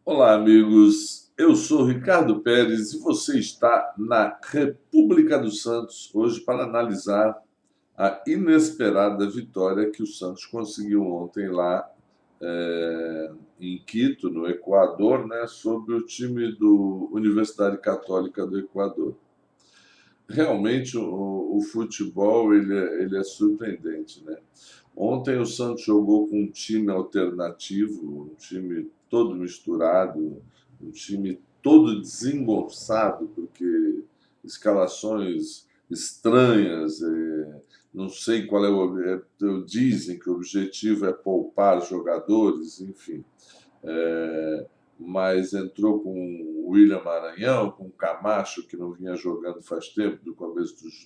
Olá, amigos. Eu sou Ricardo Pérez e você está na República dos Santos hoje para analisar a inesperada vitória que o Santos conseguiu ontem lá em Quito, no Equador, né, sobre o time do Universidade Católica do Equador. Realmente o futebol ele é surpreendente, né? Ontem o Santos jogou com um time alternativo, um time todo misturado, um time todo desengonçado, porque escalações estranhas, não sei qual é dizem que o objetivo é poupar jogadores, enfim. É, mas entrou com o William Maranhão, com o Camacho, que não vinha jogando faz tempo,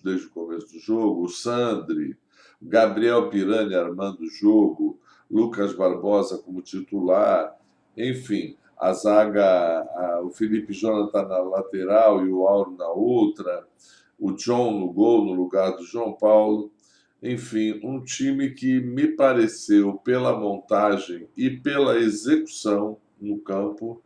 desde o começo do jogo, o Sandri, Gabriel Pirani armando o jogo, Lucas Barbosa como titular, enfim, a zaga, o Felipe Jonathan na lateral e o Auro na outra, o John no gol no lugar do João Paulo. Enfim, um time que me pareceu, pela montagem e pela execução no campo,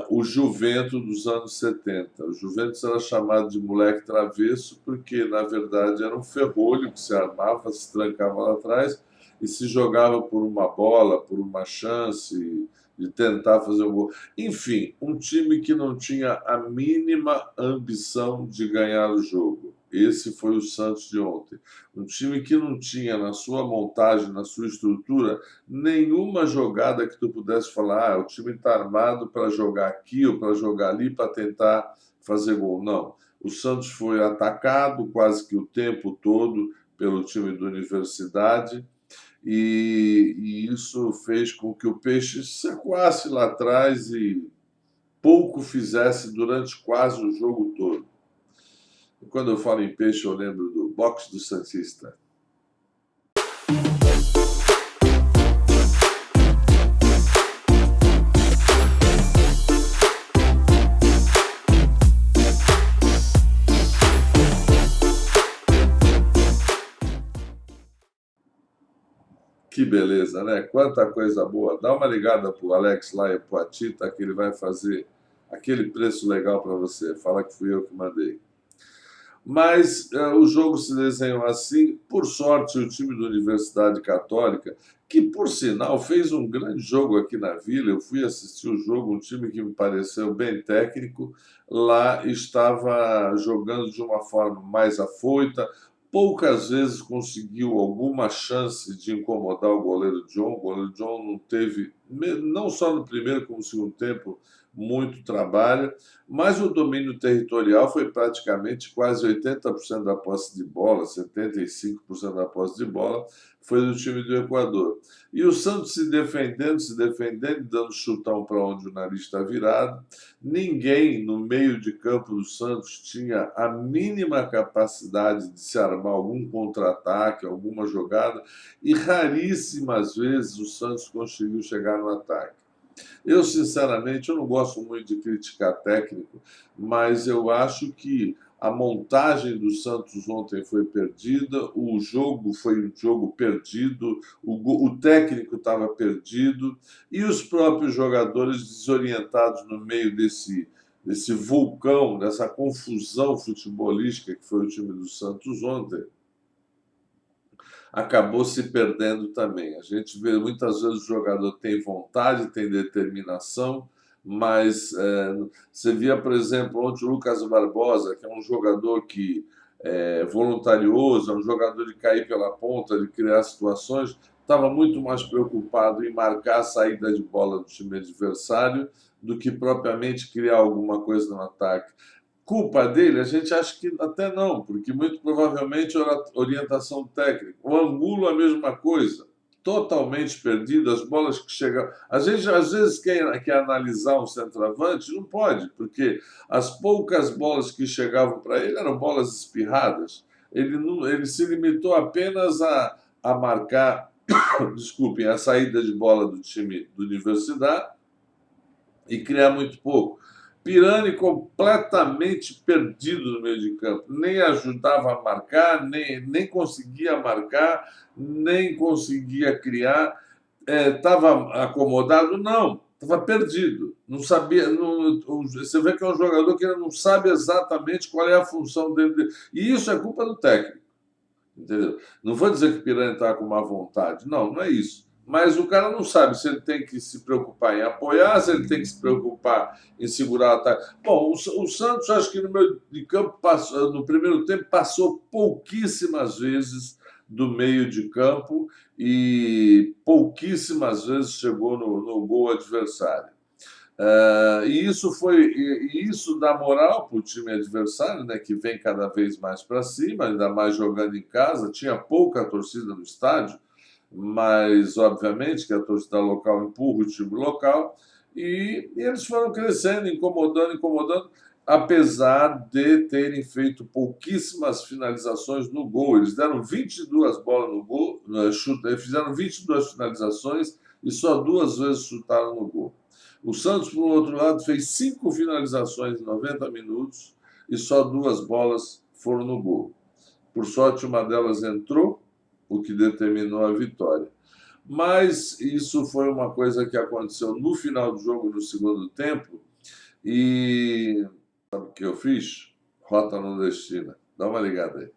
o Juventus dos anos 70. O Juventus era chamado de moleque travesso porque, na verdade, era um ferrolho que se armava, se trancava lá atrás e se jogava por uma bola, por uma chance de tentar fazer um gol. Enfim, um time que não tinha a mínima ambição de ganhar o jogo. Esse foi o Santos de ontem. Um time que não tinha na sua montagem, na sua estrutura, nenhuma jogada que tu pudesse falar, o time está armado para jogar aqui ou para jogar ali para tentar fazer gol. Não. O Santos foi atacado quase que o tempo todo pelo time da Universidade e isso fez com que o Peixe se acuasse lá atrás e pouco fizesse durante quase o jogo todo. E quando eu falo em Peixe, eu lembro do boxe do Santista. Que beleza, né? Quanta coisa boa. Dá uma ligada pro Alex lá e pro Atita que ele vai fazer aquele preço legal para você. Fala que fui eu que mandei. Mas o jogo se desenhou assim. Por sorte, o time da Universidade Católica, que por sinal fez um grande jogo aqui na Vila, eu fui assistir o jogo, um time que me pareceu bem técnico, lá estava jogando de uma forma mais afoita, poucas vezes conseguiu alguma chance de incomodar o goleiro John. O goleiro John não teve, não só no primeiro como no segundo tempo, muito trabalho, mas o domínio territorial foi praticamente quase 80% da posse de bola, 75% da posse de bola foi do time do Equador. E o Santos se defendendo, dando chutão para onde o nariz está virado. Ninguém no meio de campo do Santos tinha a mínima capacidade de se armar algum contra-ataque, alguma jogada, e raríssimas vezes o Santos conseguiu chegar no ataque. Eu, sinceramente, eu não gosto muito de criticar técnico, mas eu acho que a montagem do Santos ontem foi perdida, o jogo foi um jogo perdido, o técnico estava perdido e os próprios jogadores desorientados no meio desse vulcão, dessa confusão futebolística que foi o time do Santos ontem, acabou se perdendo também. A gente vê muitas vezes o jogador tem vontade, tem determinação, mas você via, por exemplo, ontem o Lucas Barbosa, que é um jogador que é voluntarioso, é um jogador de cair pela ponta, de criar situações, estava muito mais preocupado em marcar a saída de bola do time adversário do que propriamente criar alguma coisa no ataque. Culpa dele? A gente acha que até não, porque muito provavelmente orientação técnica. O Angulo, a mesma coisa, totalmente perdido, as bolas que chegam. A gente às vezes quer analisar um centroavante, não pode, porque as poucas bolas que chegavam para ele eram bolas espirradas. Ele se limitou apenas a marcar, desculpem, a saída de bola do time do Universidade e criar muito pouco. Pirani completamente perdido no meio de campo, nem ajudava a marcar, nem conseguia marcar, nem conseguia criar. Estava acomodado? Não. estava perdido, não sabia. Você vê que é um jogador que ele não sabe exatamente qual é a função dele. E isso é culpa do técnico, entendeu? Não vou dizer que o Piranha está com má vontade, não, não é isso. Mas o cara não sabe se ele tem que se preocupar em apoiar, se ele tem que se preocupar em segurar o ataque. Bom, o Santos, acho que no meio de campo, no primeiro tempo, passou pouquíssimas vezes do meio de campo e pouquíssimas vezes chegou no gol adversário. E isso dá moral para o time adversário, né, que vem cada vez mais para cima, ainda mais jogando em casa. Tinha pouca torcida no estádio, mas obviamente que a torcida local empurra o time local, e eles foram crescendo, incomodando, incomodando, apesar de terem feito pouquíssimas finalizações no gol. Eles deram 22 bolas no gol, fizeram 22 finalizações e só 2 vezes chutaram no gol. O Santos, por outro lado, fez 5 finalizações em 90 minutos e só 2 bolas foram no gol. Por sorte, uma delas entrou, o que determinou a vitória. Mas isso foi uma coisa que aconteceu no final do jogo, no segundo tempo, e sabe o que eu fiz? Rota Nordestina. Dá uma ligada aí.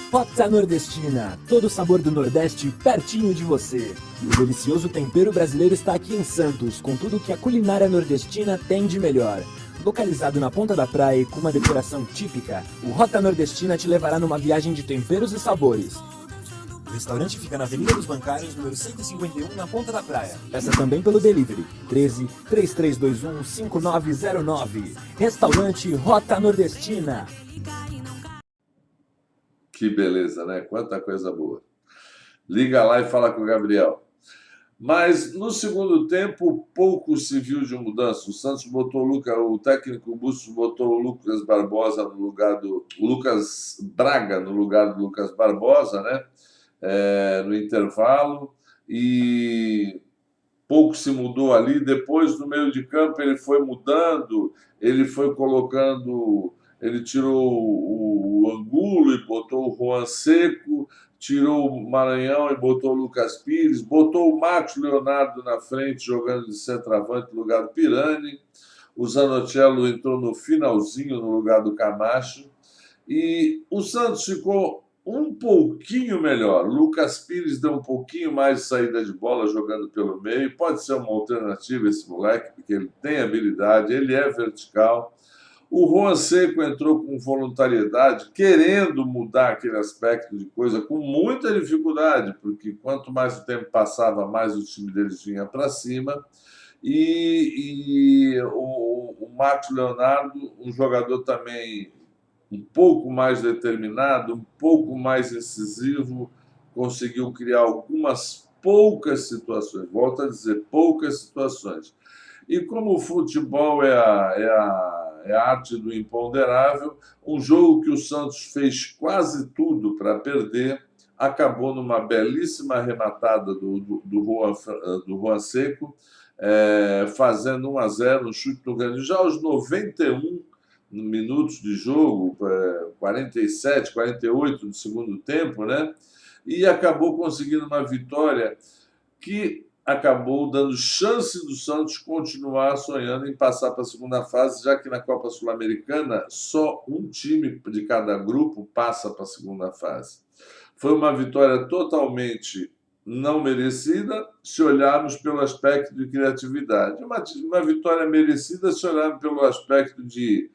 Rota Nordestina, todo o sabor do Nordeste pertinho de você. O delicioso tempero brasileiro está aqui em Santos, com tudo que a culinária nordestina tem de melhor. Localizado na ponta da praia e com uma decoração típica, o Rota Nordestina te levará numa viagem de temperos e sabores. O restaurante fica na Avenida dos Bancários, número 151, na Ponta da Praia. Peça também pelo delivery, 13 3321 5909. Restaurante Rota Nordestina. Que beleza, né? Quanta coisa boa. Liga lá e fala com o Gabriel. Mas no segundo tempo, pouco se viu de mudança. O Santos botou o técnico Bustos botou o Lucas Barbosa no lugar do o Lucas Braga no lugar do Lucas Barbosa, né? No intervalo, e pouco se mudou ali. Depois, no meio de campo, ele foi mudando, ele foi colocando, ele tirou o Angulo e botou o Juan Seco, tirou o Maranhão e botou o Lucas Pires, botou o Marcos Leonardo na frente, jogando de centroavante no lugar do Pirani. O Zanotello entrou no finalzinho no lugar do Camacho. E o Santos ficou um pouquinho melhor. Lucas Pires deu um pouquinho mais de saída de bola jogando pelo meio. Pode ser uma alternativa esse moleque, porque ele tem habilidade, ele é vertical. O Juan Seco entrou com voluntariedade, querendo mudar aquele aspecto de coisa, com muita dificuldade, porque quanto mais o tempo passava, mais o time deles vinha para cima. E o Marcos Leonardo, um jogador também um pouco mais determinado, um pouco mais incisivo, conseguiu criar algumas poucas situações, volto a dizer, poucas situações. E como o futebol é a arte do imponderável, um jogo que o Santos fez quase tudo para perder, acabou numa belíssima arrematada do Juan Seco, fazendo 1-0, um chute no grande. Já aos 91 minutos de jogo, 47, 48 do segundo tempo, né? E acabou conseguindo uma vitória que acabou dando chance do Santos continuar sonhando em passar para a segunda fase, já que na Copa Sul-Americana só um time de cada grupo passa para a segunda fase. Foi uma vitória totalmente não merecida, se olharmos pelo aspecto de criatividade. Uma vitória merecida se olharmos pelo aspecto de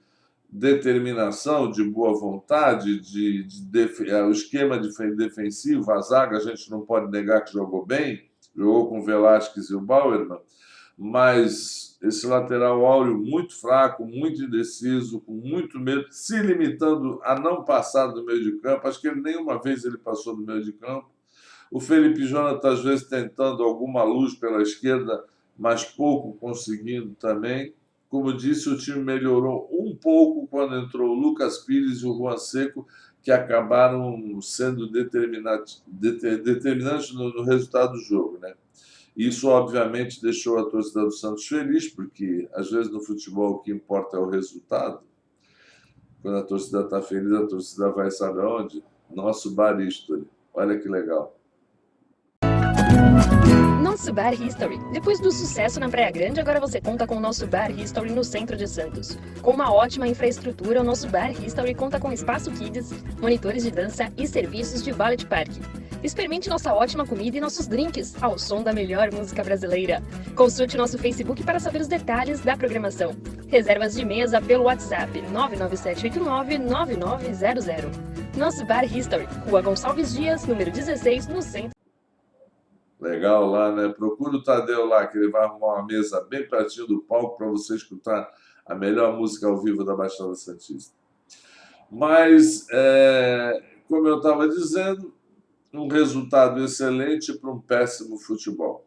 determinação, de boa vontade, o esquema defensivo, a zaga, a gente não pode negar que jogou bem, jogou com o Velasquez e o Bauerman, mas esse lateral Áureo muito fraco, muito indeciso, com muito medo, se limitando a não passar do meio de campo. Acho que nenhuma vez ele passou do meio de campo. O Felipe Jonathan, às vezes, tentando alguma luz pela esquerda, mas pouco conseguindo também. Como disse, o time melhorou um pouco quando entrou o Lucas Pires e o Juan Seco, que acabaram sendo determinantes no resultado do jogo, né? Isso, obviamente, deixou a torcida do Santos feliz, porque, às vezes, no futebol o que importa é o resultado. Quando a torcida está feliz, a torcida vai, sabe aonde? Nosso Bar History. Olha que legal. Não se nosso Bar History. Depois do sucesso na Praia Grande, agora você conta com o nosso Bar History no centro de Santos. Com uma ótima infraestrutura, o nosso Bar History conta com espaço kids, monitores de dança e serviços de valet park. Experimente nossa ótima comida e nossos drinks ao som da melhor música brasileira. Consulte nosso Facebook para saber os detalhes da programação. Reservas de mesa pelo WhatsApp 997899900. Nosso Bar History, Rua Gonçalves Dias, número 16, no centro. Legal lá, né? Procura o Tadeu lá, que ele vai arrumar uma mesa bem pertinho do palco para você escutar a melhor música ao vivo da Baixada Santista. Mas, como eu estava dizendo, um resultado excelente para um péssimo futebol.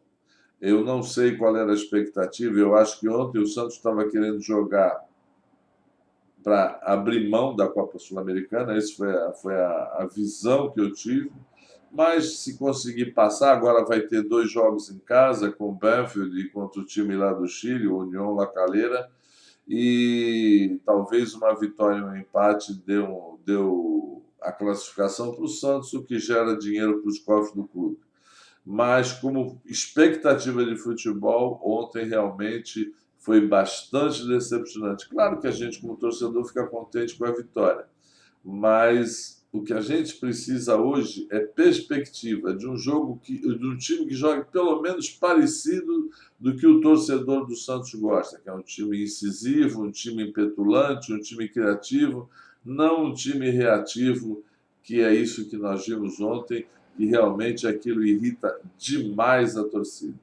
Eu não sei qual era a expectativa, eu acho que ontem o Santos estava querendo jogar para abrir mão da Copa Sul-Americana, essa foi a visão que eu tive, mas se conseguir passar, agora vai ter 2 jogos em casa, com o Banfield e contra o time lá do Chile, o União La Calera, e talvez uma vitória e um empate deu a classificação para o Santos, o que gera dinheiro para os cofres do clube. Mas, como expectativa de futebol, ontem realmente foi bastante decepcionante. Claro que a gente, como torcedor, fica contente com a vitória, mas o que a gente precisa hoje é perspectiva de um jogo de um time que jogue pelo menos parecido do que o torcedor do Santos gosta, que é um time incisivo, um time petulante, um time criativo, não um time reativo, que é isso que nós vimos ontem, e realmente aquilo irrita demais a torcida.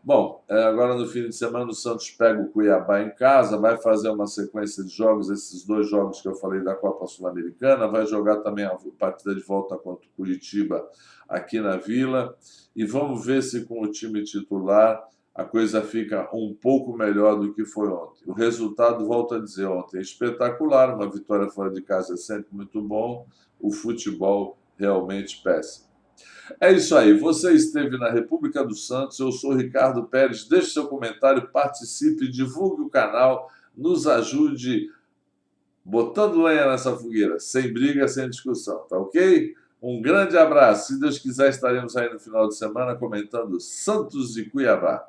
Bom, agora no fim de semana o Santos pega o Cuiabá em casa, vai fazer uma sequência de jogos, esses 2 jogos que eu falei da Copa Sul-Americana, vai jogar também a partida de volta contra o Curitiba aqui na Vila, e vamos ver se com o time titular a coisa fica um pouco melhor do que foi ontem. O resultado, volto a dizer, ontem é espetacular, uma vitória fora de casa é sempre muito bom, o futebol realmente péssimo. É isso aí, você esteve na República dos Santos, eu sou Ricardo Pérez, deixe seu comentário, participe, divulgue o canal, nos ajude botando lenha nessa fogueira, sem briga, sem discussão, tá ok? Um grande abraço, se Deus quiser estaremos aí no final de semana comentando Santos e Cuiabá.